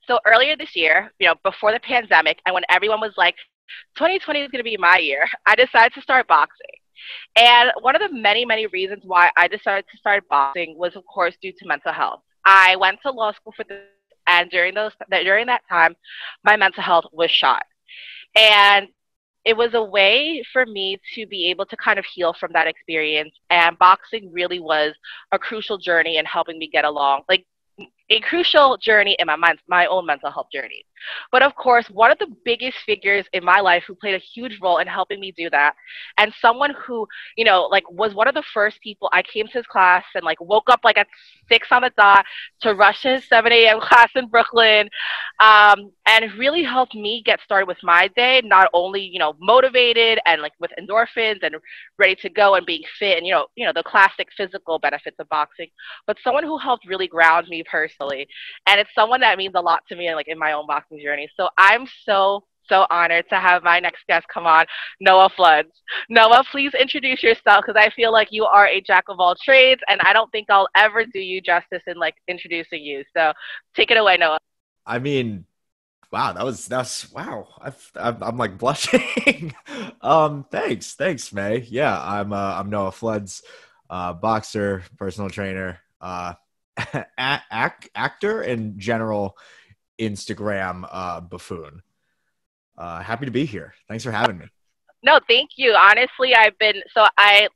So earlier this year, before the pandemic, and when everyone was like, 2020 is going to be my year, I decided to start boxing. And one of the many, many reasons why I decided to start boxing was, of course, due to mental health. I went to law school for this, and during that time, my mental health was shot. And it was a way for me to be able to kind of heal from that experience. And boxing really was a crucial journey in helping me get along. Like a crucial journey in my own mental health journey. But of course, one of the biggest figures in my life who played a huge role in helping me do that, and someone who, like was one of the first people I came to his class and like woke up like at 6 on the dot to rush to his 7 a.m. class in Brooklyn, and really helped me get started with my day, not only, motivated and like with endorphins and ready to go and being fit and, the classic physical benefits of boxing, but someone who helped really ground me personally. And it's someone that means a lot to me, like in my own boxing journey. So I'm so honored to have my next guest come on, Noah Floods. Noah, please introduce yourself, because I feel like you are a jack of all trades, and I don't think I'll ever do you justice in like introducing you. So take it away, Noah. I mean, wow, that's wow. I'm like blushing. Thanks, May. Yeah, I'm Noah Floods, boxer, personal trainer, actor, and general Instagram buffoon. Happy to be here. Thanks for having me. No, thank you. Honestly, I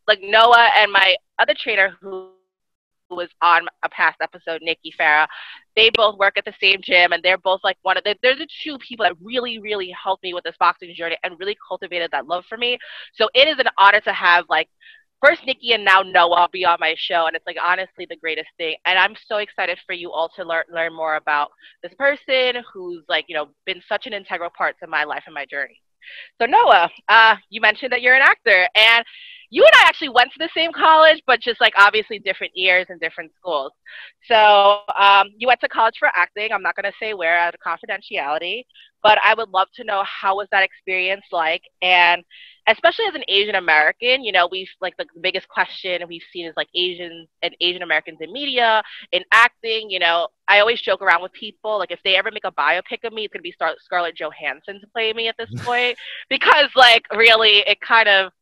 like Noah and my other trainer who was on a past episode, Nikki Farah. They both work at the same gym, and they're both like they're the two people that really, really helped me with this boxing journey and really cultivated that love for me. So it is an honor to have like first Nikki and now Noah be on my show, and it's like honestly the greatest thing. And I'm so excited for you all to learn more about this person who's like been such an integral part to my life and my journey. So Noah, you mentioned that you're an actor, and you and I actually went to the same college, but just like obviously different years and different schools. So you went to college for acting. I'm not going to say where out of confidentiality, but I would love to know, how was that experience like? And especially as an Asian American, we've like the biggest question we've seen is like Asians and Asian Americans in media, in acting. I always joke around with people, like if they ever make a biopic of me, it's gonna be Scarlett Johansson to play me at this point, because like really, it kind of,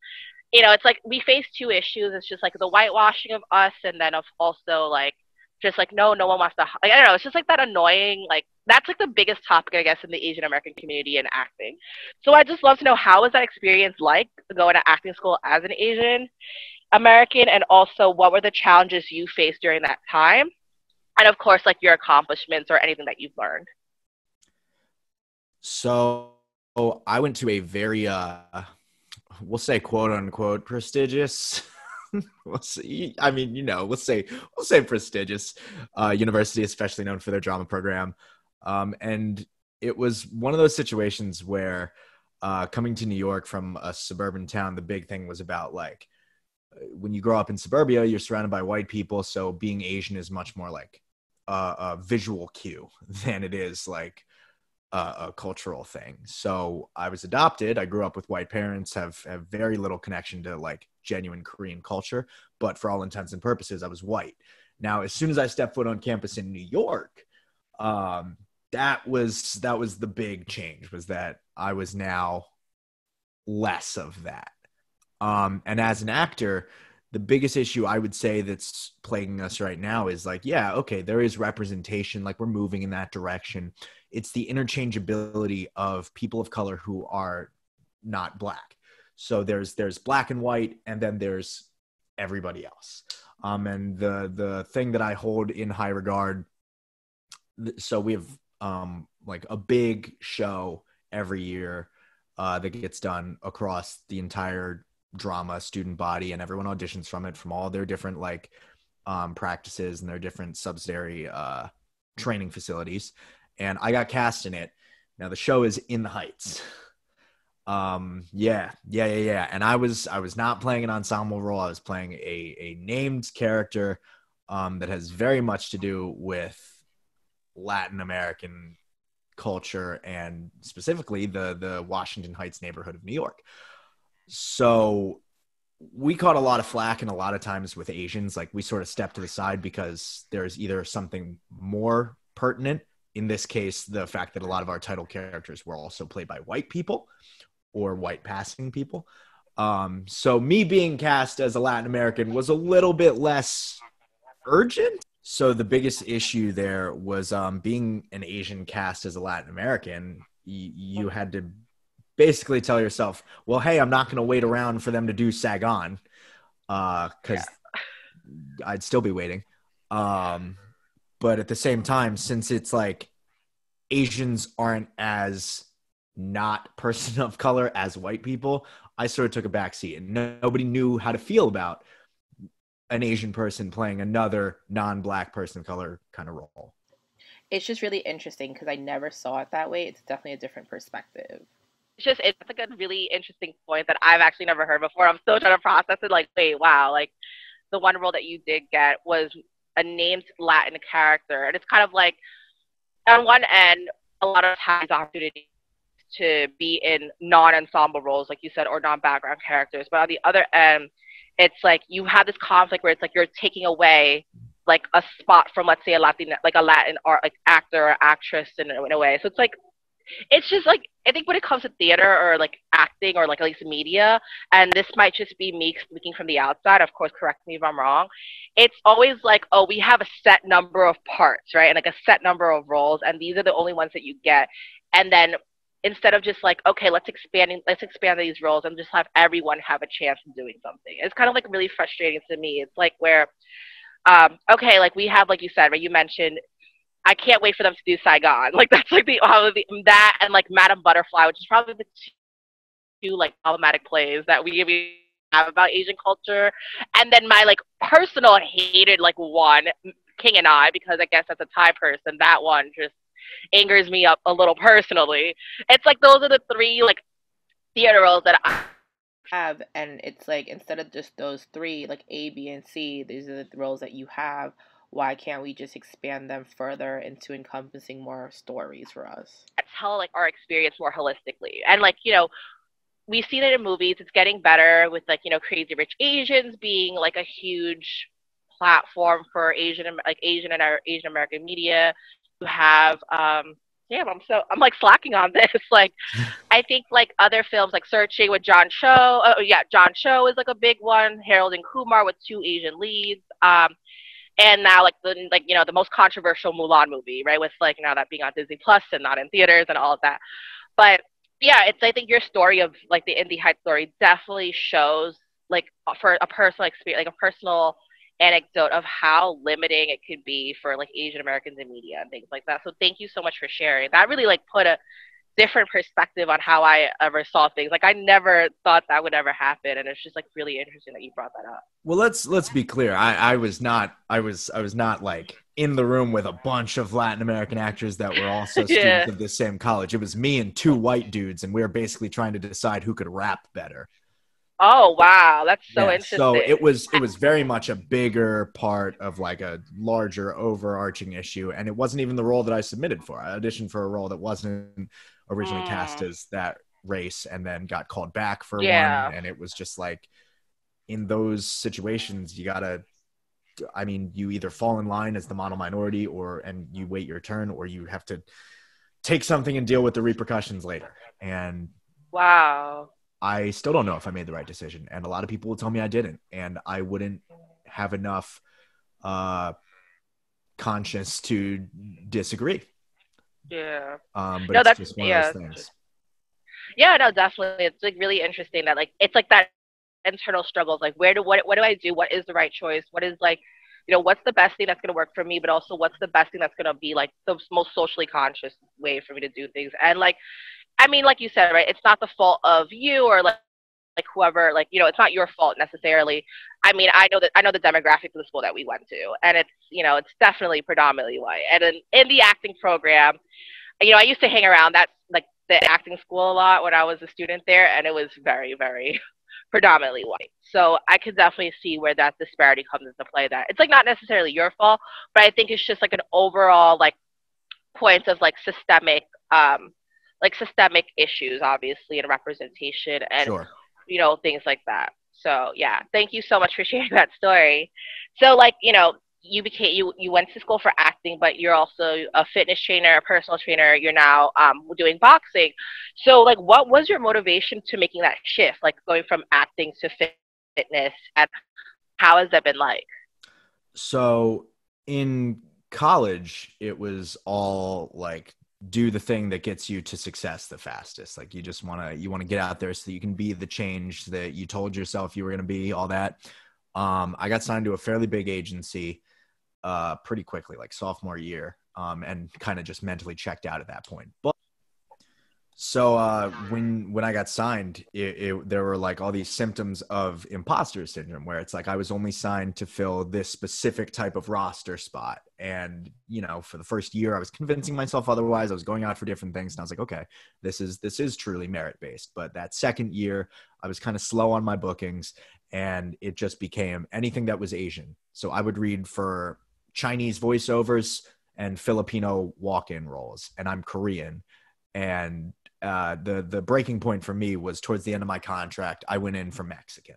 it's like we face two issues. It's just like the whitewashing of us, and then of also like just like no one wants to, like, I don't know. It's just like that annoying, like that's like the biggest topic, I guess, in the Asian American community in acting. So I just love to know, how was that experience like going to acting school as an Asian American, and also what were the challenges you faced during that time, and of course like your accomplishments or anything that you've learned. So I went to a very we'll say quote unquote prestigious I mean, we'll say prestigious university, especially known for their drama program. And it was one of those situations where coming to New York from a suburban town, the big thing was about like when you grow up in suburbia, you're surrounded by white people. So being Asian is much more like a visual cue than it is like a cultural thing. So I was adopted. I grew up with white parents, have very little connection to like genuine Korean culture, but for all intents and purposes, I was white. Now, as soon as I stepped foot on campus in New York, that was the big change, was that I was now less of that. And as an actor, the biggest issue I would say that's plaguing us right now is like, yeah, okay, there is representation, like we're moving in that direction. It's the interchangeability of people of color who are not Black. So there's Black and white, and then there's everybody else. And the thing that I hold in high regard, so we have like a big show every year that gets done across the entire drama student body, and everyone auditions from it, from all their different like practices and their different subsidiary training facilities. And I got cast in it. Now the show is In the Heights. Yeah. And I was not playing an ensemble role. I was playing a named character that has very much to do with Latin American culture, and specifically the Washington Heights neighborhood of New York. So we caught a lot of flack, and a lot of times with Asians, like we sort of step to the side because there's either something more pertinent in this case, the fact that a lot of our title characters were also played by white people or white passing people. So me being cast as a Latin American was a little bit less urgent. So the biggest issue there was being an Asian cast as a Latin American. You had to basically tell yourself, well, hey, I'm not going to wait around for them to do Saigon because I'd still be waiting. But at the same time, since it's like Asians aren't as not person of color as white people, I sort of took a backseat, and nobody knew how to feel about an Asian person playing another non-black person of color kind of role. It's just really interesting because I never saw it that way. It's definitely a different perspective. It's like a really interesting point that I've actually never heard before. I'm still trying to process it. Like, wait, wow, like the one role that you did get was a named Latin character, and it's kind of like on one end, a lot of times opportunities to be in non-ensemble roles, like you said, or non-background characters. But on the other end, it's like you have this conflict where it's like you're taking away like a spot from, let's say, a Latin art like actor or actress in a way. So it's just like, I think when it comes to theater or like acting or like at least media, and this might just be me speaking from the outside, of course, correct me if I'm wrong. It's always like, oh, we have a set number of parts, right? And like a set number of roles, and these are the only ones that you get. And then instead of just like, okay, let's expand these roles and just have everyone have a chance in doing something. It's kind of like really frustrating to me. It's like where, okay, like we have, like you said, right? You mentioned, I can't wait for them to do Saigon. Like that's like that and like Madame Butterfly, which is probably the two like problematic plays that we have about Asian culture. And then my like personal hated like one, King and I, because I guess as a Thai person, that one just angers me up a little personally. It's like those are the three like theater roles that I have, and it's like instead of just those three, like A, B, and C, these are the roles that you have. Why can't we just expand them further into encompassing more stories for us? tell like our experience more holistically. And like, you know, we've seen it in movies. It's getting better with like, you know, Crazy Rich Asians being like a huge platform for Asian and our Asian American media. You have damn, I'm like slacking on this. Like I think like other films like Searching with John Cho. Oh yeah, John Cho is like a big one. Harold and Kumar with two Asian leads. And now like the most controversial Mulan movie, right? With like now that being on Disney Plus and not in theaters and all of that. But yeah, I think your story of like the Indie Heights story definitely shows like for a personal experience, like a personal anecdote of how limiting it could be for like Asian Americans in media and things like that. So thank you so much for sharing. That really like put a different perspective on how I ever saw things. Like I never thought that would ever happen, and it's just like really interesting that you brought that up. Well, let's be clear. I was not like in the room with a bunch of Latin American actors that were also students of this same college. It was me and two white dudes, and we were basically trying to decide who could rap better. Oh wow, that's so interesting. So it was very much a bigger part of like a larger overarching issue, and it wasn't even the role that I submitted for. I auditioned for a role that wasn't originally cast as that race, and then got called back for one, and it was just like in those situations you either fall in line as the model minority and you wait your turn, or you have to take something and deal with the repercussions later. And wow. I still don't know if I made the right decision, and a lot of people will tell me I didn't, and I wouldn't have enough conscience to disagree. Yeah. But no, it's just one of those things. Yeah, no, definitely. It's like really interesting that like it's like that internal struggles. Like what do I do? What is the right choice? What is like, you know, what's the best thing that's going to work for me, but also what's the best thing that's going to be like the most socially conscious way for me to do things. And like, I mean, like you said, right, it's not the fault of you or like whoever, like, you know, it's not your fault necessarily. I mean, I know the demographic of the school that we went to, and it's, you know, it's definitely predominantly white. And in the acting program, you know, I used to hang around that, like the acting school a lot when I was a student there, and it was very, very predominantly white. So I could definitely see where that disparity comes into play. That it's like not necessarily your fault, but I think it's just like an overall like point of like systemic issues, obviously, and representation and, you know, things like that. So, yeah, thank you so much for sharing that story. So, like, you know, you went to school for acting, but you're also a fitness trainer, a personal trainer. You're now doing boxing. So like, what was your motivation to making that shift, like going from acting to fitness, and how has that been like? So in college, it was all like do the thing that gets you to success the fastest. Like you want to get out there so that you can be the change that you told yourself you were going to be, all that. I got signed to a fairly big agency pretty quickly, like sophomore year, and kind of just mentally checked out at that point. But so when I got signed, there were like all these symptoms of imposter syndrome, where it's like I was only signed to fill this specific type of roster spot. And, you know, for the first year, I was convincing myself otherwise. I was going out for different things, and I was like, okay, this is truly merit based. But that second year, I was kind of slow on my bookings, and it just became anything that was Asian. So I would read for Chinese voiceovers and Filipino walk-in roles, and I'm Korean. And the breaking point for me was towards the end of my contract. I went in for Mexican,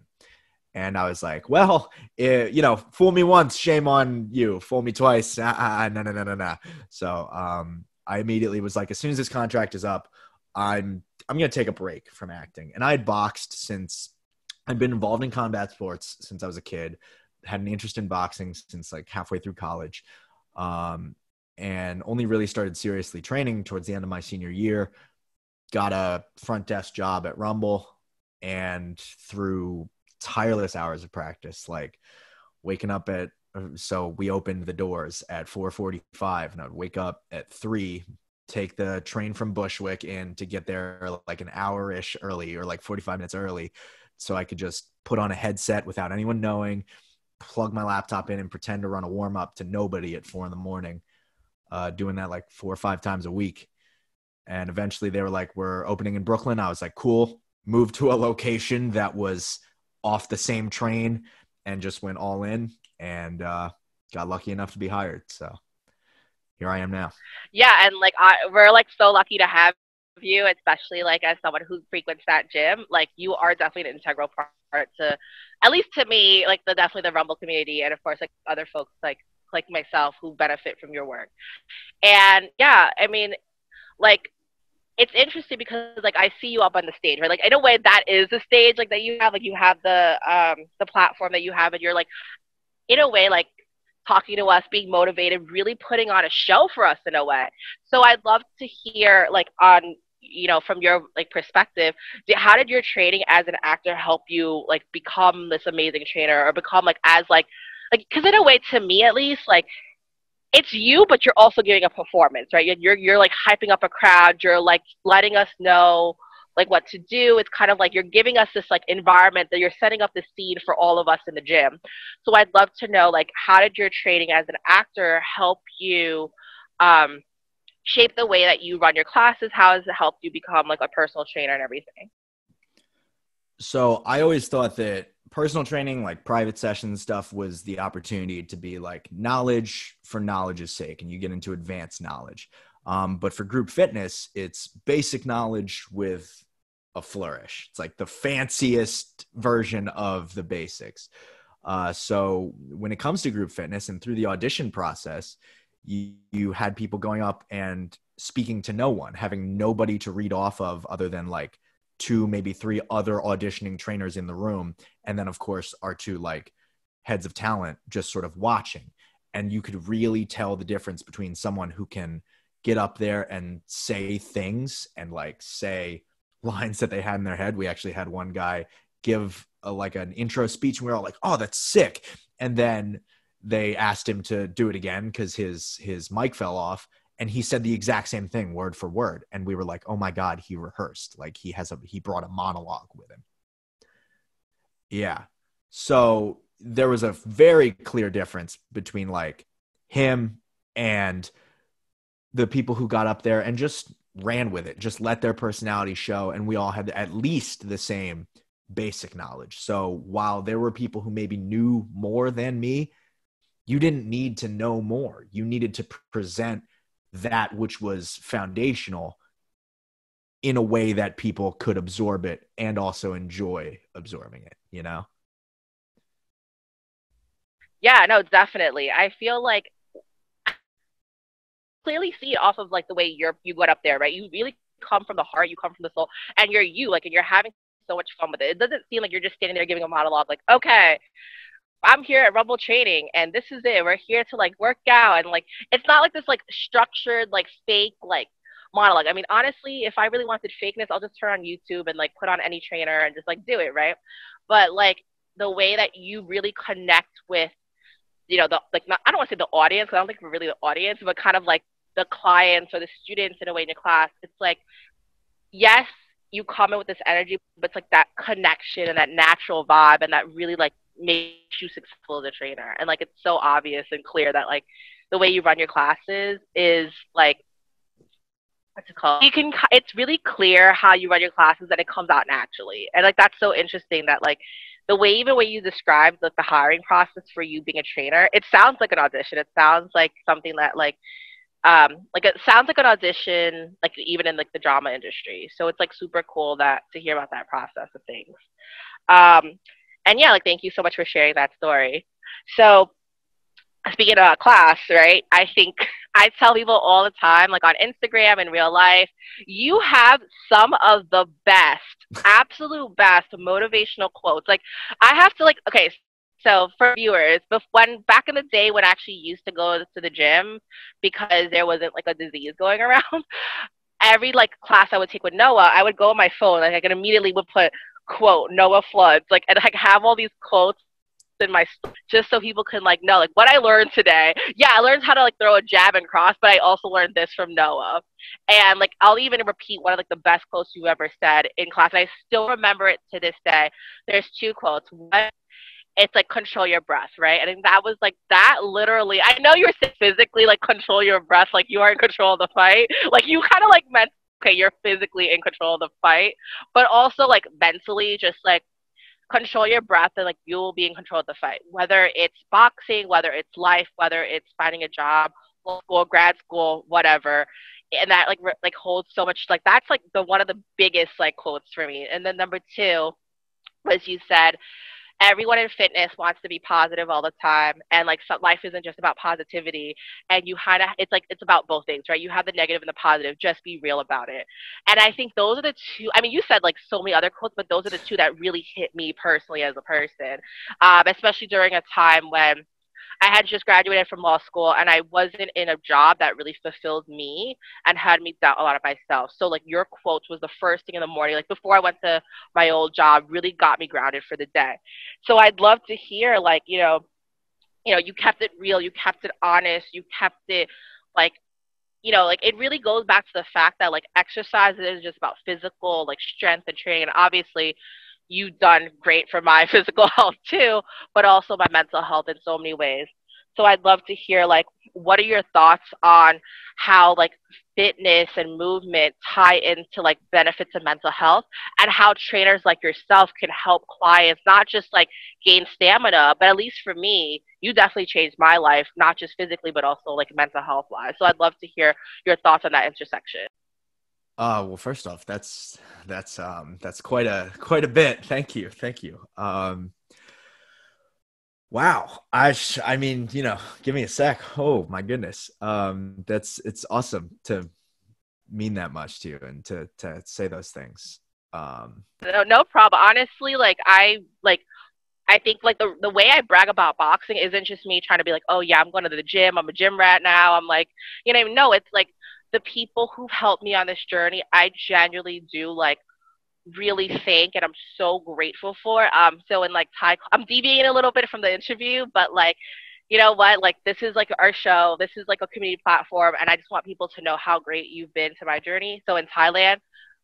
and I was like, well, you know, fool me once, shame on you. Fool me twice, no. So I immediately was like, as soon as this contract is up, I'm gonna take a break from acting. And I had boxed since I'd been involved in combat sports since I was a kid. Had an interest in boxing since like halfway through college, and only really started seriously training towards the end of my senior year. Got a front desk job at Rumble, and through tireless hours of practice, like waking up so we opened the doors at 4:45, and I'd wake up at 3, take the train from Bushwick in to get there like an hour-ish early, or like 45 minutes early, so I could just put on a headset without anyone knowing, plug my laptop in, and pretend to run a warm-up to nobody at 4 a.m, doing that like 4 or 5 times a week. And eventually they were like, we're opening in Brooklyn. I was like, cool. Moved to a location that was off the same train, and just went all in, and got lucky enough to be hired. So here I am now. Yeah, and like we're like so lucky to have you, especially like as someone who frequents that gym. Like you are definitely an integral part to, at least to me, like definitely the Rumble community, and of course like other folks like myself who benefit from your work. And yeah, I mean, like it's interesting because like I see you up on the stage, right? Like in a way that is the stage like that you have, like you have the platform that you have, and you're like in a way like talking to us, being motivated, really putting on a show for us in a way. So I'd love to hear like on, you know, from your like perspective, how did your training as an actor help you like become this amazing trainer, or become like as like because in a way, to me at least, like it's you, but you're also giving a performance, right? You're like hyping up a crowd. You're like letting us know like what to do. It's kind of like you're giving us this like environment that you're setting up the scene for all of us in the gym. So I'd love to know like how did your training as an actor help you shape the way that you run your classes? How has it helped you become like a personal trainer and everything? So I always thought that personal training, like private session stuff, was the opportunity to be like knowledge for knowledge's sake, and you get into advanced knowledge. But for group fitness, it's basic knowledge with a flourish. It's like the fanciest version of the basics. So when it comes to group fitness and through the audition process, you had people going up and speaking to no one, having nobody to read off of other than like 2, maybe 3 other auditioning trainers in the room. And then of course our 2 like heads of talent just sort of watching. And you could really tell the difference between someone who can get up there and say things and like say lines that they had in their head. We actually had one guy give like an intro speech, and we were all like, oh, that's sick. And then they asked him to do it again because his mic fell off, and he said the exact same thing word for word. And we were like, oh my God, he rehearsed. Like he brought a monologue with him. Yeah. So there was a very clear difference between like him and the people who got up there and just ran with it, just let their personality show. And we all had at least the same basic knowledge. So while there were people who maybe knew more than me, you didn't need to know more. You needed to present that which was foundational in a way that people could absorb it and also enjoy absorbing it, you know? Yeah, no, definitely. I feel like clearly see it off of like the way you went up there, right? You really come from the heart, you come from the soul, and you're you, like, and you're having so much fun with it. It doesn't seem like you're just standing there giving a monologue, like, okay, I'm here at Rumble Training, and this is it. We're here to like work out, and like, it's not like this like structured, like fake, like monologue. I mean, honestly, if I really wanted fakeness, I'll just turn on YouTube and like put on any trainer and just like do it, right? But like the way that you really connect with, the like, not, I don't want to say the audience, because I don't think we're really the audience, but kind of like the clients or the students in a way in your class. It's like, yes, you come in with this energy, but it's like that connection and that natural vibe, and that really like makes you successful as a trainer. And like, it's so obvious and clear that like the way you run your classes is like, what's it called? It's really clear how you run your classes, and it comes out naturally. And like, that's so interesting that like the way, even when you described like the hiring process for you being a trainer, it sounds like an audition. It sounds like something that like it sounds like an audition, like even in like the drama industry. So it's like super cool that to hear about that process of things. Um, and yeah, like, thank you so much for sharing that story. So speaking of class, right? I think I tell people all the time, like on Instagram and real life, you have some of the best, absolute best motivational quotes. Like, I have to like, okay, so for viewers, when back in the day when I actually used to go to the gym because there wasn't like a disease going around, every like class I would take with Noah, I would go on my phone, like I could immediately would put quote Noah Floods, like, and like have all these quotes in my just so people can like know like what I learned today. Yeah, I learned how to like throw a jab and cross, but I also learned this from Noah. And like, I'll even repeat one of like the best quotes you ever said in class, and I still remember it to this day. There's two quotes. One, it's like control your breath, right? I think that was like that literally. I know you were saying physically like control your breath, like you are in control of the fight. Like, you kind of like meant, okay, you're physically in control of the fight, but also like mentally, just like control your breath, and like you will be in control of the fight. Whether it's boxing, whether it's life, whether it's finding a job, school, grad school, whatever. And that like holds so much. Like, that's like the one of the biggest like quotes for me. And then number two was, you said everyone in fitness wants to be positive all the time, and like, life isn't just about positivity, and you kind of, it's like it's about both things, right? You have the negative and the positive, just be real about it. And I think those are the two. I mean, you said like so many other quotes, but those are the two that really hit me personally as a person, especially during a time when I had just graduated from law school, and I wasn't in a job that really fulfilled me and had me doubt a lot of myself. So like, your quotes was the first thing in the morning, like before I went to my old job, really got me grounded for the day. So I'd love to hear like, you kept it real, you kept it honest, you kept it like, like, it really goes back to the fact that like exercise is just about physical like strength and training. And obviously you've done great for my physical health too, but also my mental health in so many ways. So I'd love to hear like, what are your thoughts on how like fitness and movement tie into like benefits of mental health, and how trainers like yourself can help clients not just like gain stamina, but at least for me, you definitely changed my life, not just physically, but also like mental health wise. So I'd love to hear your thoughts on that intersection. Well, first off, that's quite a bit. Thank you. Thank you. Wow. I mean, give me a sec. Oh my goodness. It's awesome to mean that much to you and to say those things. No problem. Honestly, I think like the way I brag about boxing isn't just me trying to be like, oh yeah, I'm going to the gym, I'm a gym rat now, I'm like, no, it's like the people who've helped me on this journey, I genuinely do like really thank, and I'm so grateful for. So in like I'm deviating a little bit from the interview, but like, you know what, like, this is like our show, this is like a community platform, and I just want people to know how great you've been to my journey. So in Thailand,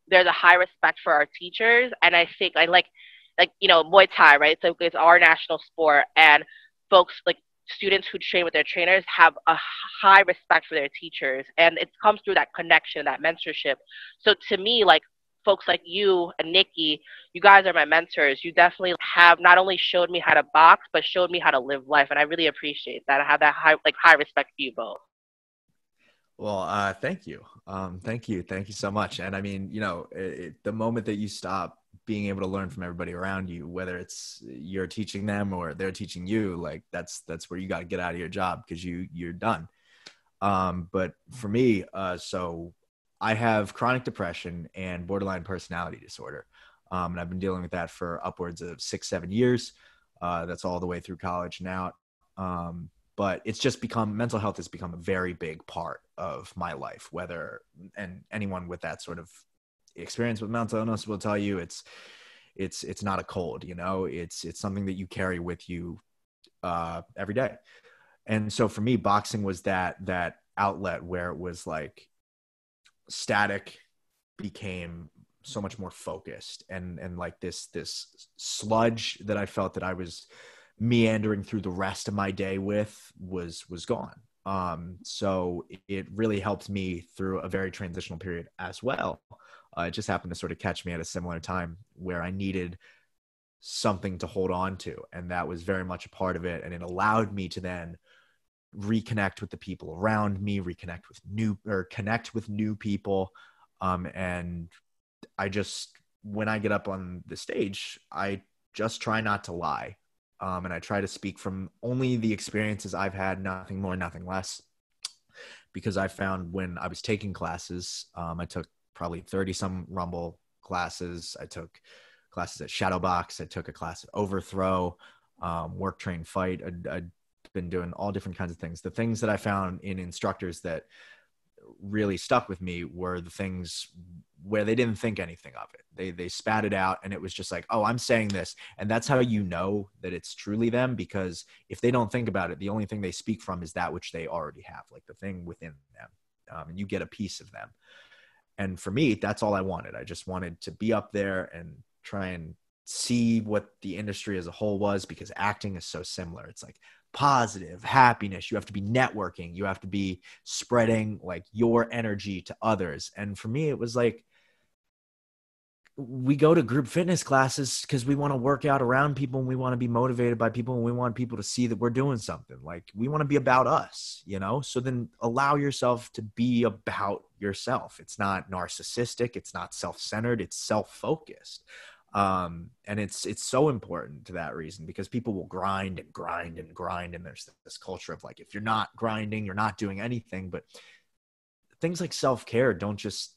there's a high respect for our teachers, and I think I like Muay Thai, right? So it's our national sport, and folks like students who train with their trainers have a high respect for their teachers, and it comes through that connection, that mentorship. So to me, like, folks like you and Nikki, you guys are my mentors. You definitely have not only showed me how to box, but showed me how to live life, and I really appreciate that. I have that high respect for you both. Well, thank you. Thank you so much. And I mean, the moment that you stop being able to learn from everybody around you, whether it's you're teaching them or they're teaching you. Like that's where you got to get out of your job because you're done. But for me, so I have chronic depression and borderline personality disorder. And I've been dealing with that for upwards of 6-7 years. That's all the way through college now. But it's just become, mental health has become a very big part of my life, and anyone with that sort of experience with mental illness will tell you it's not a cold, it's something that you carry with you every day. And so for me, boxing was that outlet where it was like static became so much more focused, and like this sludge that I felt that I was meandering through the rest of my day with was gone. So it really helped me through a very transitional period as well. It just happened to sort of catch me at a similar time where I needed something to hold on to. And that was very much a part of it. And it allowed me to then reconnect with the people around me, connect with new people. And I just, when I get up on the stage, I just try not to lie. And I try to speak from only the experiences I've had, nothing more, nothing less. Because I found when I was taking classes, I took probably 30 some Rumble classes. I took classes at Shadowbox. I took a class at Overthrow, Work, Train, Fight. I'd been doing all different kinds of things. The things that I found in instructors that really stuck with me were the things where they didn't think anything of it. They spat it out, and it was just like, oh, I'm saying this. And that's how you know that it's truly them, because if they don't think about it, the only thing they speak from is that which they already have, like the thing within them. And you get a piece of them. And for me, that's all I wanted. I just wanted to be up there and try and see what the industry as a whole was, because acting is so similar. It's like positive happiness. You have to be networking. You have to be spreading like your energy to others. And for me, it was like, we go to group fitness classes because we want to work out around people, and we want to be motivated by people, and we want people to see that we're doing something. Like, we want to be about us, so then allow yourself to be about yourself. It's not narcissistic. It's not self-centered. It's self-focused. And it's so important to that reason, because people will grind and grind and grind. And there's this culture of like, if you're not grinding, you're not doing anything. But things like self-care don't just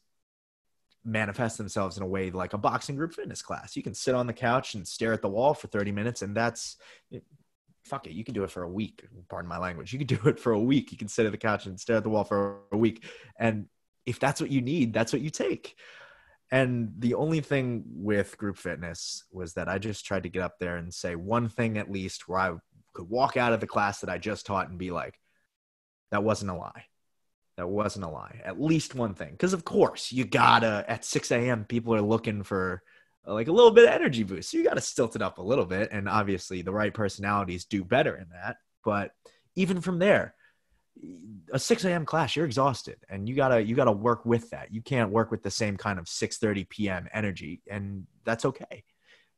manifest themselves in a way like a boxing group fitness class. You can sit on the couch and stare at the wall for 30 minutes, and fuck it. You can do it for a week. Pardon my language. You can do it for a week. You can sit at the couch and stare at the wall for a week. And if that's what you need, that's what you take. And the only thing with group fitness was that I just tried to get up there and say one thing at least, where I could walk out of the class that I just taught and be like, that wasn't a lie. That wasn't a lie. At least one thing. Because of course you gotta, at 6 a.m. people are looking for like a little bit of energy boost. So you gotta stilt it up a little bit. And obviously the right personalities do better in that. But even from there, a 6 a.m. class, you're exhausted, and you gotta work with that. You can't work with the same kind of 6:30 p.m. energy, and that's okay.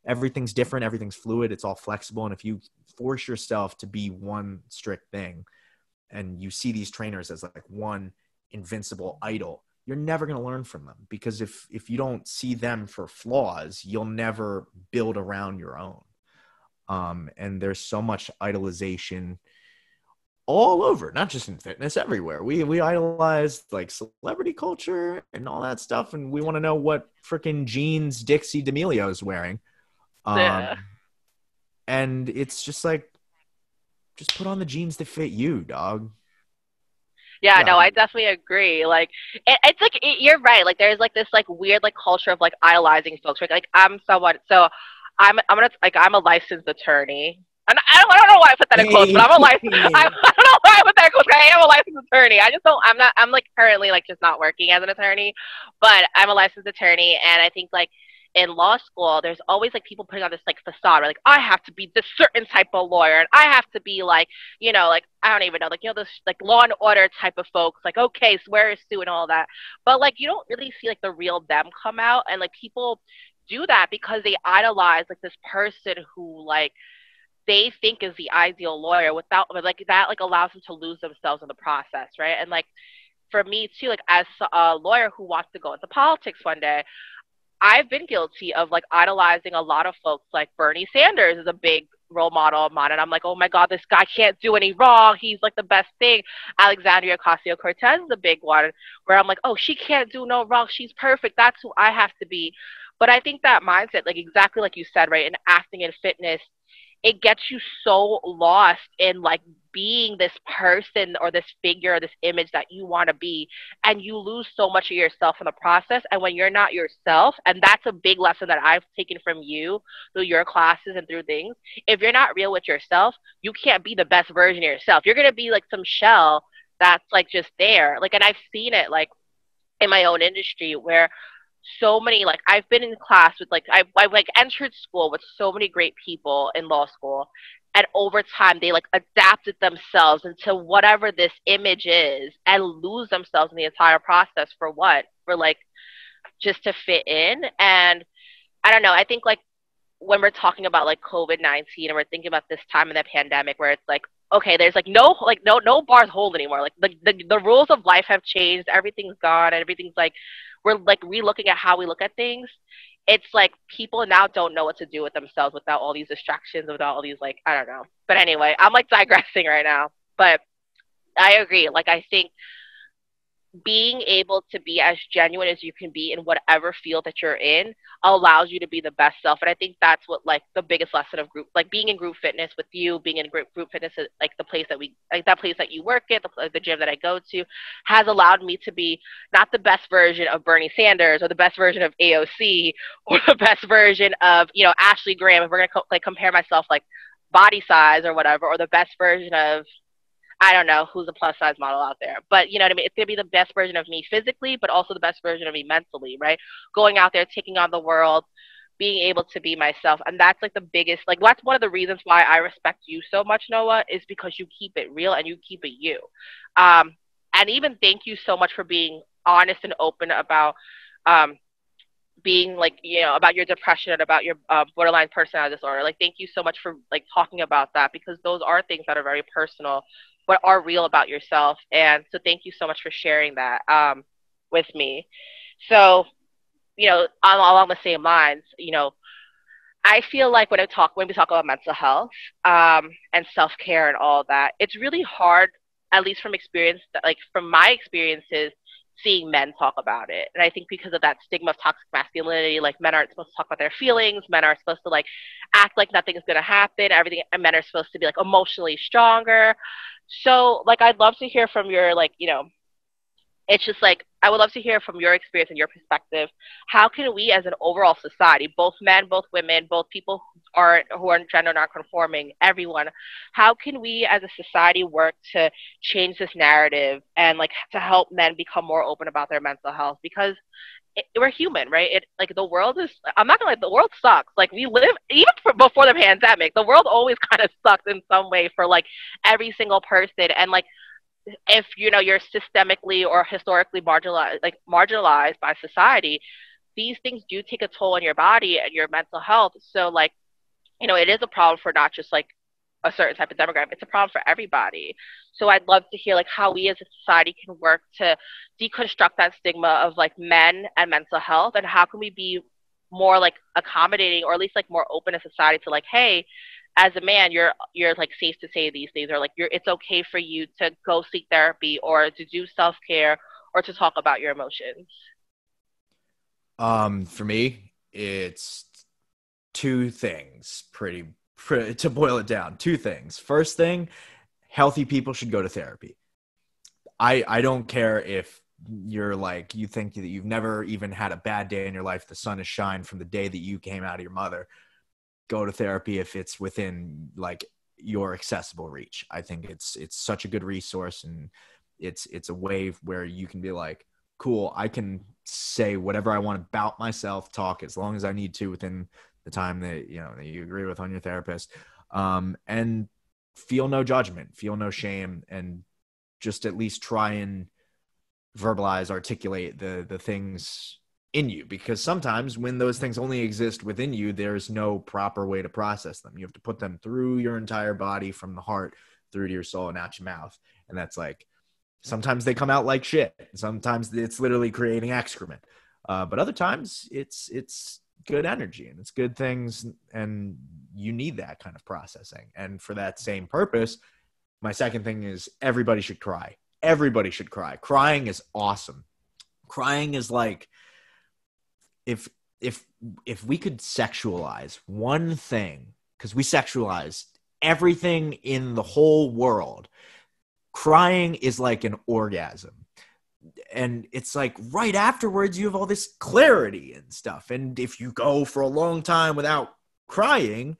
Everything's different. Everything's fluid. It's all flexible. And if you force yourself to be one strict thing, and you see these trainers as like one invincible idol, you're never going to learn from them, because if you don't see them for flaws, you'll never build around your own. And there's so much idolization all over, not just in fitness, everywhere. We idolize like celebrity culture and all that stuff, and we want to know what freaking jeans Dixie D'Amelio is wearing. Yeah. And it's just like, just put on the jeans that fit you, dog. Yeah, no, I definitely agree. Like, it's like you're right. Like, there's like this like weird like culture of like idolizing folks. Right? Like, I'm someone. So, I'm a licensed attorney. And I don't know why I put that in quotes, but I'm a licensed. I don't know why I put that in quotes. I am a licensed attorney. I just don't. I'm not. I'm like currently like just not working as an attorney, but I'm a licensed attorney, and I think like in law school, there's always like people putting on this like facade, where like I have to be this certain type of lawyer, and I have to be like, like I don't even know, like this like Law and Order type of folks, like okay, swear is Sue and all that, but like you don't really see like the real them come out, and like people do that because they idolize like this person who like they think is the ideal lawyer without like that like allows them to lose themselves in the process, right? And like for me too, like as a lawyer who wants to go into politics one day, I've been guilty of like idolizing a lot of folks. Like Bernie Sanders is a big role model of mine, and I'm like, oh my god, this guy can't do any wrong. He's like the best thing. Alexandria Ocasio Cortez is a big one where I'm like, oh, she can't do no wrong. She's perfect. That's who I have to be. But I think that mindset, like exactly like you said, right, in acting and fitness, it gets you so lost in like being this person or this figure or this image that you want to be, and you lose so much of yourself in the process. And when you're not yourself, and that's a big lesson that I've taken from you through your classes and through things, if you're not real with yourself, you can't be the best version of yourself. You're going to be like some shell that's like just there. Like, and I've seen it like in my own industry where so many, like I've been in class with like I've like entered school with so many great people in law school, and over time they like adapted themselves into whatever this image is and lose themselves in the entire process for what, for like just to fit in. And I don't know, I think like when we're talking about like COVID-19 and we're thinking about this time in the pandemic where it's like, okay, there's like no bars hold anymore. Like the rules of life have changed. Everything's gone and everything's like, we're like re-looking at how we look at things. It's like people now don't know what to do with themselves without all these distractions, without all these like, I don't know. But anyway, I'm like digressing right now. But I agree. Like I think being able to be as genuine as you can be in whatever field that you're in allows you to be the best self. And I think that's what like the biggest lesson of group, like being in group fitness with you, being in group fitness is like the place that we, like that place that you work at, the gym that I go to, has allowed me to be not the best version of Bernie Sanders or the best version of AOC or the best version of, you know, Ashley Graham, if we're going to like compare myself like body size or whatever, or the best version of, I don't know who's a plus size model out there, but you know what I mean? It's going to be the best version of me physically, but also the best version of me mentally, right? Going out there, taking on the world, being able to be myself. And that's like the biggest, like, that's one of the reasons why I respect you so much, Noah, is because you keep it real and you keep it you. And even thank you so much for being honest and open about, being like, you know, about your depression and about your borderline personality disorder. Like, thank you so much for like talking about that, because those are things that are very personal but are real about yourself. And so thank you so much for sharing that with me. So, you know, along the same lines, you know, I feel like when we talk about mental health and self-care and all that, it's really hard, at least from experience, like from my experiences, seeing men talk about it. And I think because of that stigma of toxic masculinity, like men aren't supposed to talk about their feelings, men are supposed to like act like nothing's gonna happen, everything, and men are supposed to be like emotionally stronger. So like I'd love to hear from your, like, you know, it's just like I would love to hear from your experience and your perspective. How can we as an overall society, both men, both women, both people who are gender non-conforming, everyone, how can we as a society work to change this narrative and like to help men become more open about their mental health? Because we're human, right? It like the world is, I'm not gonna lie, the world sucks. Like we live, even before the pandemic, the world always kind of sucked in some way for like every single person. And like if you know you're systemically or historically marginalized by society, these things do take a toll on your body and your mental health. So like, you know, it is a problem for not just like a certain type of demographic, it's a problem for everybody. So I'd love to hear like how we as a society can work to deconstruct that stigma of like men and mental health, and how can we be more like accommodating, or at least like more open as society to like, hey, as a man, you're like safe to say these things, or like it's okay for you to go seek therapy or to do self-care or to talk about your emotions. For me, it's two things, pretty to boil it down. Two things. First thing, healthy people should go to therapy. I don't care if you're like, you think that you've never even had a bad day in your life. The sun has shined from the day that you came out of your mother. Go to therapy if it's within like your accessible reach. I think it's such a good resource, and it's a way where you can be like, cool, I can say whatever I want about myself, talk as long as I need to within the time that, you know, that you agree with on your therapist, and feel no judgment, feel no shame, and just at least try and verbalize, articulate the things in you, because sometimes when those things only exist within you, there's no proper way to process them. You have to put them through your entire body, from the heart through to your soul and out your mouth. And that's like, sometimes they come out like shit. Sometimes it's literally creating excrement. But other times it's good energy and it's good things, and you need that kind of processing. And for that same purpose, my second thing is everybody should cry. Everybody should cry. Crying is awesome. Crying is like, if we could sexualize one thing, because we sexualize everything in the whole world, crying is like an orgasm. And it's like right afterwards you have all this clarity and stuff. And if you go for a long time without crying,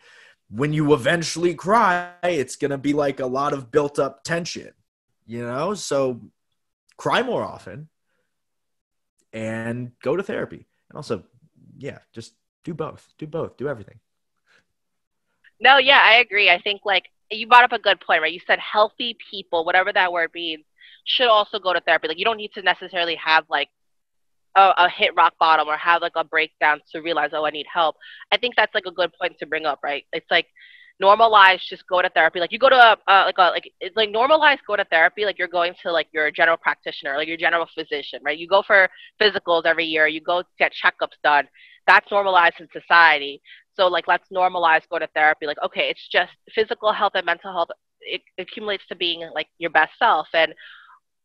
when you eventually cry, it's going to be like a lot of built up tension, So cry more often and go to therapy. And also, just do both. Do everything. No, yeah, I agree. I think like you brought up a good point, right? You said healthy people, whatever that word means, should also go to therapy. Like you don't need to necessarily have like a hit rock bottom or have like a breakdown to realize, oh, I need help. I think that's like a good point to bring up, right? It's like normalize just go to therapy. Like you go to it's like normalize go to therapy like you're going to like your general practitioner, like your general physician, right? You go for physicals every year, you go get checkups done. That's normalized in society. So like let's normalize go to therapy. Like, okay, it's just physical health and mental health. It accumulates to being like your best self. And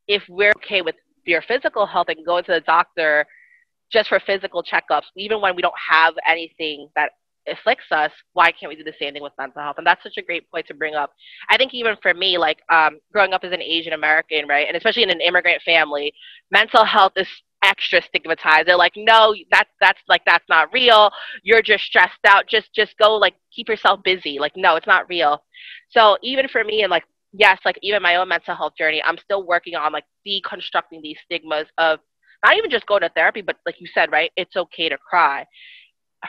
if we're okay with your physical health and going to the doctor just for physical checkups, even when we don't have anything that afflicts us, why can't we do the same thing with mental health? And that's such a great point to bring up. I think even for me, like growing up as an Asian American, right, and especially in an immigrant family, mental health is extra stigmatized. They're like, no, that's not real. You're just stressed out. Just go like keep yourself busy. Like, no, it's not real. So even for me, and like yes, like even my own mental health journey, I'm still working on like deconstructing these stigmas of not even just going to therapy, but like you said, right, it's okay to cry.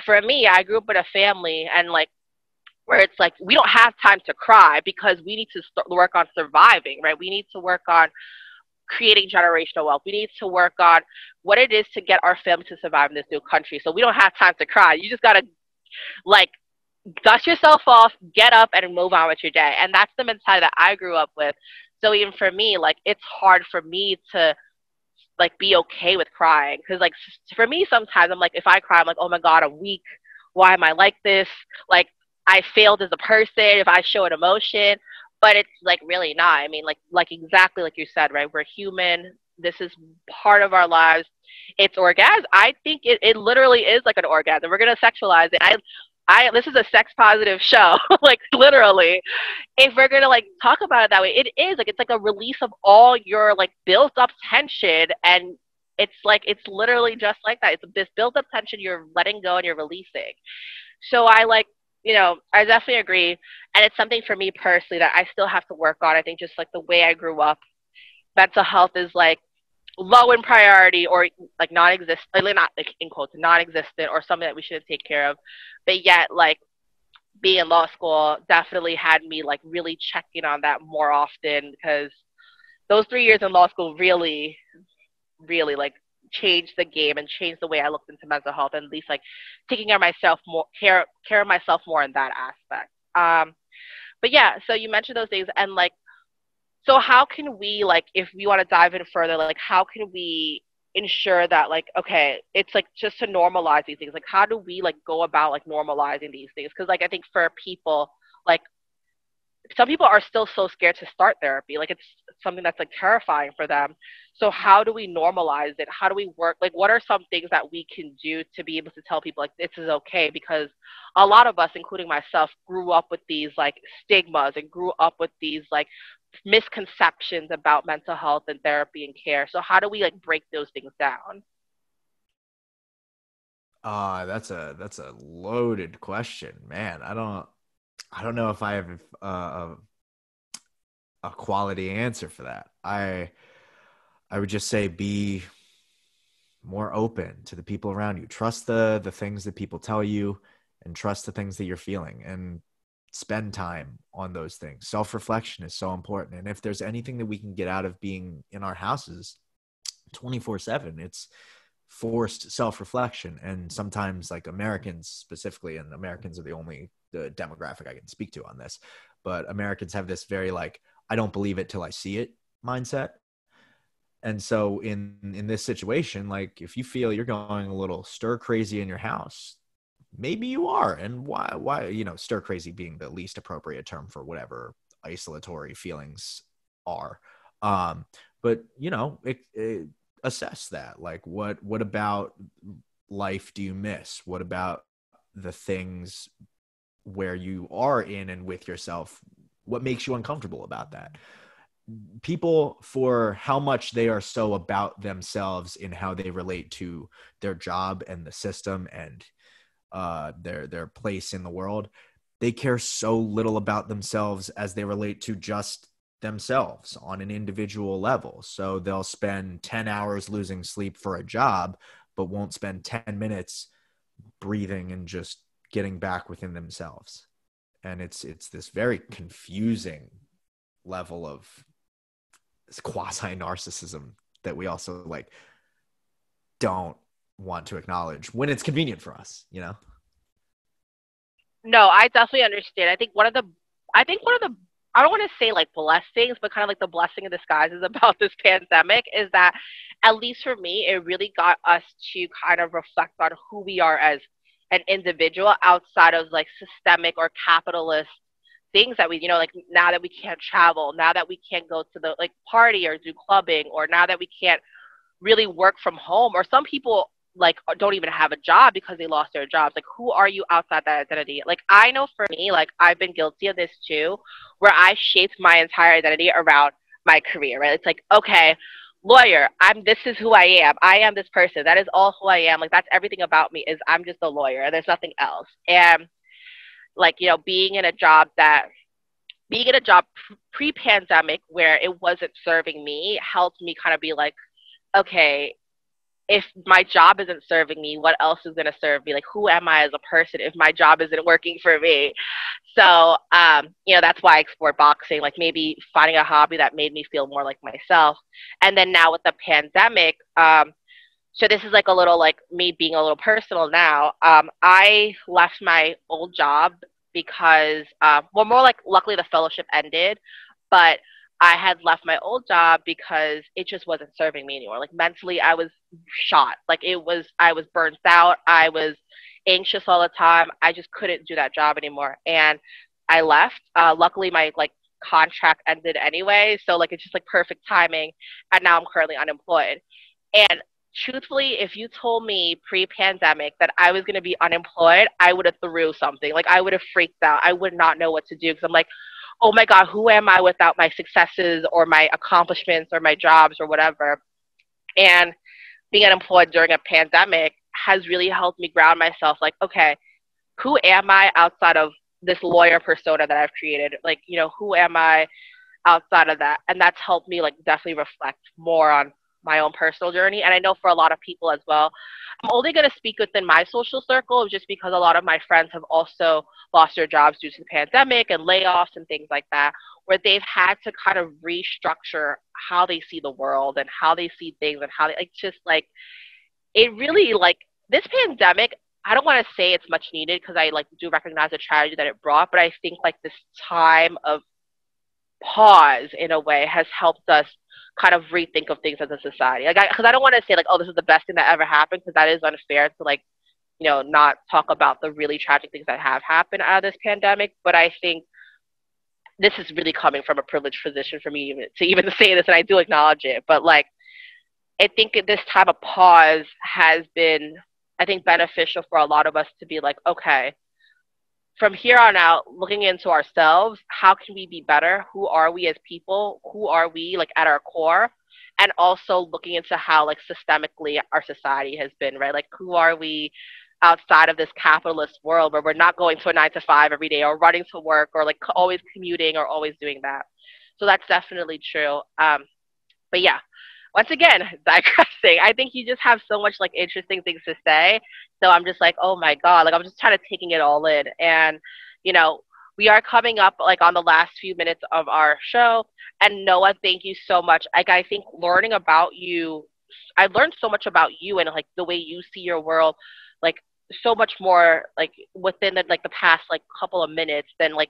For me, I grew up in a family and like where it's like we don't have time to cry because we need to work on surviving, right? We need to work on creating generational wealth. We need to work on what it is to get our family to survive in this new country. So we don't have time to cry. You just gotta like dust yourself off, get up, and move on with your day. And that's the mentality that I grew up with. So even for me, like it's hard for me to like be okay with crying because like for me sometimes I'm like if I cry I'm like oh my god I'm weak, why am I like this, like I failed as a person if I show an emotion. But it's like really not. I mean like exactly like you said, right, we're human, this is part of our lives. It's orgasm. I think it literally is like an orgasm. We're gonna sexualize it. I this is a sex positive show like literally if we're gonna like talk about it that way, it is like it's like a release of all your like built up tension, and it's like it's literally just like that. It's this built up tension you're letting go and you're releasing. So I like I definitely agree, and it's something for me personally that I still have to work on. I think just like the way I grew up, mental health is like low in priority or like non-existent, like not like in quotes non-existent or something that we shouldn't take care of, but yet like being in law school definitely had me like really checking on that more often because those 3 years in law school really, really like changed the game and changed the way I looked into mental health and at least like taking care of myself more, care of myself more in that aspect. But yeah, so you mentioned those things and like, so how can we like, if we want to dive in further, like how can we ensure that like, okay, it's like just to normalize these things, like how do we like go about like normalizing these things? Because like I think for people like some people are still so scared to start therapy, like it's something that's like terrifying for them. So how do we normalize it? How do we work, like what are some things that we can do to be able to tell people like this is okay? Because a lot of us, including myself, grew up with these like stigmas and grew up with these like misconceptions about mental health and therapy and care. So how do we like break those things down? That's a loaded question, man. I don't know if I have a quality answer for that. I would just say be more open to the people around you. Trust the things that people tell you and trust the things that you're feeling and spend time on those things. Self-reflection is so important. And if there's anything that we can get out of being in our houses 24/7, it's forced self-reflection. And sometimes like Americans specifically, and Americans are the demographic I can speak to on this, but Americans have this very like, I don't believe it till I see it mindset. And so in this situation, like if you feel you're going a little stir crazy in your house, maybe you are. And why, you know, stir crazy being the least appropriate term for whatever isolatory feelings are. Um, but you know, assess that. Like what about life do you miss? What about the things where you are in and with yourself? What makes you uncomfortable about that? People, for how much they are so about themselves in how they relate to their job and the system and their place in the world, they care so little about themselves as they relate to just themselves on an individual level. So they'll spend 10 hours losing sleep for a job, but won't spend 10 minutes breathing and just getting back within themselves. And it's this very confusing level of quasi narcissism that we also like don't want to acknowledge when it's convenient for us, you know? No, I definitely understand. I don't want to say like blessings, but kind of like the blessing in disguises about this pandemic is that, at least for me, it really got us to kind of reflect on who we are as an individual outside of like systemic or capitalist things that we, you know, like now that we can't travel, now that we can't go to the like party or do clubbing, or now that we can't really work from home, or some people like don't even have a job because they lost their jobs. Like, who are you outside that identity? Like, I know for me, like I've been guilty of this too, where I shaped my entire identity around my career, right? It's like, okay, lawyer, this is who I am this person, that is all who I am. Like, that's everything about me, is I'm just a lawyer, there's nothing else. And like, you know, being in a job pre-pandemic where it wasn't serving me helped me kind of be like, okay, if my job isn't serving me, what else is going to serve me? Like, who am I as a person if my job isn't working for me? So, you know, that's why I explored boxing, like maybe finding a hobby that made me feel more like myself. And then now with the pandemic, so this is like a little like me being a little personal now. I left my old job because, well, more like luckily the fellowship ended, but I had left my old job because it just wasn't serving me anymore. Like mentally, I was shot. Like I was burnt out. I was anxious all the time. I just couldn't do that job anymore. And I left. Luckily, my like contract ended anyway. So like, it's just like perfect timing. And now I'm currently unemployed. And truthfully, if you told me pre-pandemic that I was going to be unemployed, I would have threw something. Like, I would have freaked out. I would not know what to do because I'm like, oh my God, who am I without my successes or my accomplishments or my jobs or whatever? And being unemployed during a pandemic has really helped me ground myself. Like, okay, who am I outside of this lawyer persona that I've created? Like, you know, who am I outside of that? And that's helped me like definitely reflect more on my own personal journey. And I know for a lot of people as well, I'm only going to speak within my social circle just because a lot of my friends have also lost their jobs due to the pandemic and layoffs and things like that, where they've had to kind of restructure how they see the world and how they see things and how they like, just like, it really like this pandemic, I don't want to say it's much needed because I like do recognize the tragedy that it brought, but I think like this time of pause in a way has helped us kind of rethink of things as a society. Like, because I don't want to say like, oh, this is the best thing that ever happened, because that is unfair to like, you know, not talk about the really tragic things that have happened out of this pandemic. But I think this is really coming from a privileged position for me to even say this, and I do acknowledge it. But like, I think this time of pause has been, I think, beneficial for a lot of us to be like, okay, from here on out, looking into ourselves, how can we be better? Who are we as people? Who are we like at our core? And also looking into how like systemically our society has been, right? Like, who are we outside of this capitalist world where we're not going to a 9 to 5 every day or running to work or like always commuting or always doing that. So that's definitely true. But yeah, once again, digressing. I think you just have so much like interesting things to say. So I'm just like, oh my God, like I'm just kind of taking it all in. And, you know, we are coming up like on the last few minutes of our show. And Noah, thank you so much. Like, I think learning about you, I learned so much about you and like the way you see your world, like so much more like within the past like couple of minutes than like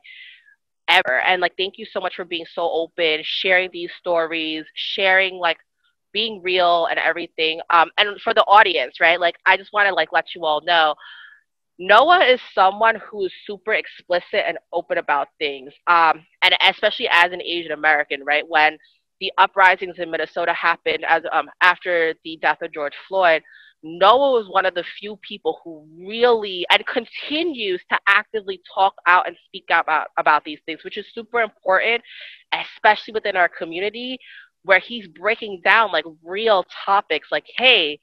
ever. And like, thank you so much for being so open, sharing these stories, sharing like being real and everything. And for the audience, right? Like, I just want to like let you all know, Noah is someone who is super explicit and open about things. And especially as an Asian American, right? When the uprisings in Minnesota happened as after the death of George Floyd, Noah was one of the few people who really and continues to actively talk out and speak out about these things, which is super important, especially within our community, where he's breaking down like real topics like, hey,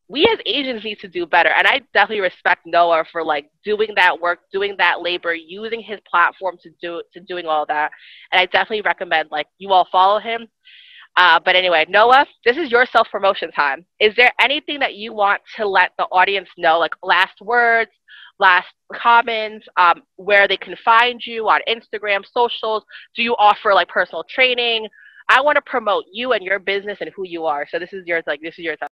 we as Asians need to do better. And I definitely respect Noah for like doing that work, doing that labor, using his platform to doing all that. And I definitely recommend like you all follow him. But anyway, Noah, this is your self-promotion time. Is there anything that you want to let the audience know, like last words, last comments, where they can find you on Instagram, socials? Do you offer like personal training? I want to promote you and your business and who you are. So this is yours. Like, this is your time.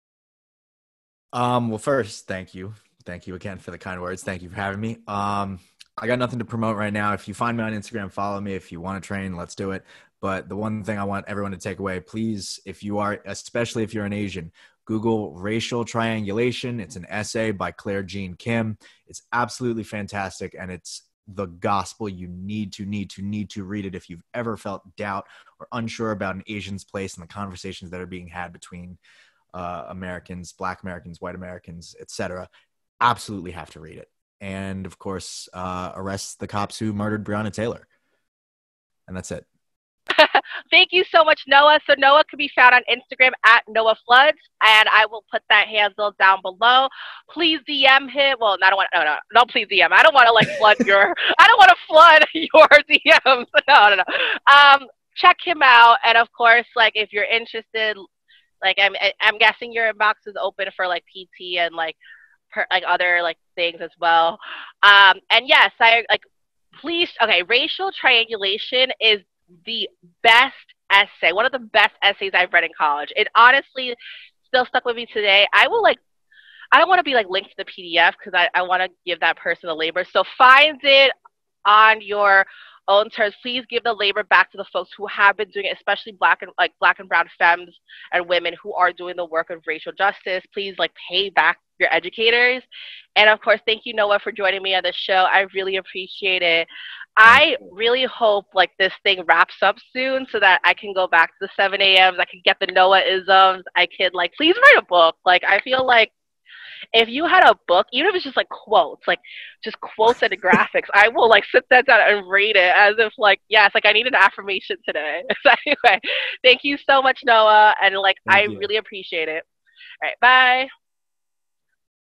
Well, first, thank you. Thank you again for the kind words. Thank you for having me. I got nothing to promote right now. If you find me on Instagram, follow me. If you want to train, let's do it. But the one thing I want everyone to take away, please, if you are, especially if you're an Asian, Google racial triangulation. It's an essay by Claire Jean Kim. It's absolutely fantastic. And it's the gospel. You need to read it if you've ever felt doubt or unsure about an Asian's place in the conversations that are being had between Americans, Black Americans, white Americans, etc. Absolutely have to read it. And of course, arrest the cops who murdered Breonna Taylor. And that's it. Thank you so much, Noah. So Noah can be found on Instagram at Noah Floods, and I will put that handle down below. Please DM him. Well, I don't want. No, please DM. I don't want to like flood your. I don't want to flood your DMs. No. Check him out, and of course, like if you're interested, like I'm guessing your inbox is open for like PT and like other like things as well. And yes, I like. Please, okay. Racial triangulation is the best essay, one of the best essays I've read in college. It honestly still stuck with me today. I don't want to be like linked to the PDF because I want to give that person the labor. So find it on your own terms. Please give the labor back to the folks who have been doing it, especially black and brown femmes and women who are doing the work of racial justice. Please like pay back your educators. And of course, thank you, Noah, for joining me on the show. I really appreciate it. I really hope like this thing wraps up soon so that I can go back to the 7 a.m.s. I can get the Noah isms. I could like, please write a book. Like, I feel like if you had a book, even if it's just like quotes, like just quotes and graphics, I will like sit that down and read it as if like, yes, like I need an affirmation today. So anyway, thank you so much, Noah. And like, I really appreciate it. All right, bye.